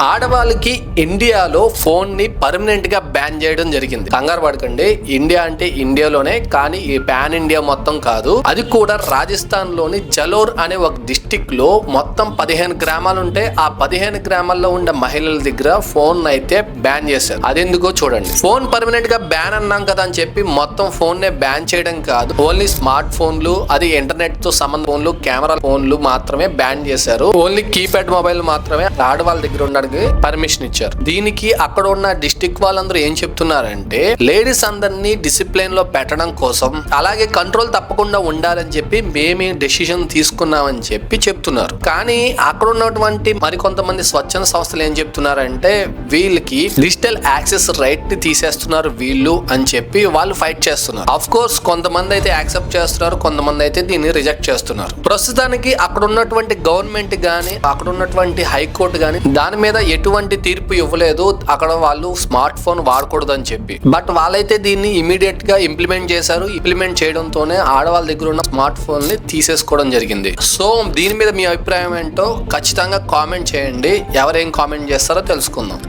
ఆడవాళ్ళకి ఇండియాలో ఫోన్ ని పర్మనెంట్ గా బ్యాన్ చేయడం జరిగింది. కంగారు పడకండి, ఇండియా అంటే ఇండియాలోనే, కానీ ఈ పాన్ ఇండియా మొత్తం కాదు. అది కూడా రాజస్థాన్ లోని జలోర్ అనే ఒక డిస్టిక్ లో మొత్తం 15 గ్రామాలు ఉంటే ఆ 15 గ్రామాల్లో ఉండే మహిళల దగ్గర ఫోన్ అయితే బ్యాన్ చేశారు. అదెందుకో చూడండి. ఫోన్ పర్మనెంట్ గా బ్యాన్ అన్నాం కదా అని చెప్పి మొత్తం ఫోన్ నే బ్యాన్ చేయడం కాదు. ఓన్లీ స్మార్ట్ ఫోన్లు, అది ఇంటర్నెట్ తో సంబంధ ఫోన్లు, కెమెరా ఫోన్లు మాత్రమే బ్యాన్ చేశారు. ఓన్లీ కీప్యాడ్ మొబైల్ మాత్రమే ఆడవాళ్ళ దగ్గర ఉండడానికి పర్మిషన్ ఇచ్చారు. దీనికి అక్కడ ఉన్న డిస్ట్రిక్ట్ వాళ్ళందరూ ఏం చెప్తున్నారంటే, లేడీస్ అందరినీ డిసిప్లిన్ లో పెట్టడం కోసం, అలాగే కంట్రోల్ తప్పకుండా ఉండాలని చెప్పి మేమే డెసిషన్ తీసుకున్నామని చెప్పి చెప్తున్నారు. కానీ అక్కడ ఉన్నటువంటి మరికొంతమంది స్వచ్ఛంద సంస్థలు ఏం చెప్తున్నారంటే, వీళ్ళకి డిజిటల్ యాక్సెస్ రైట్ ని తీసేస్తున్నారు వీళ్ళు అని చెప్పి వాళ్ళు ఫైట్ చేస్తున్నారు. ఆఫ్ కోర్స్ కొంతమంది అయితే యాక్సెప్ట్ చేస్తున్నారు, కొంతమంది అయితే దీన్ని రిజెక్ట్ చేస్తున్నారు. ప్రస్తుతానికి అక్కడ ఉన్నటువంటి గవర్నమెంట్ గానీ, అక్కడ ఉన్నటువంటి హైకోర్టు గానీ దాని మీద ఎటువంటి తీర్పు ఇవ్వలేదు. అక్కడ వాళ్ళు స్మార్ట్ ఫోన్ వాడకూడదు అని చెప్పి. బట్ వాళ్ళైతే దీన్ని ఇమీడియట్ గా ఇంప్లిమెంట్ చేశారు. ఇంప్లిమెంట్ చేయడంతోనే ఆడవాళ్ళ దగ్గర ఉన్న స్మార్ట్ ఫోన్ ని తీసేసుకోవడం జరిగింది. సో దీని మీద మీ అభిప్రాయం ఏంటో ఖచ్చితంగా కామెంట్ చేయండి. ఎవరేం కామెంట్ చేస్తారో తెలుసుకుందాం.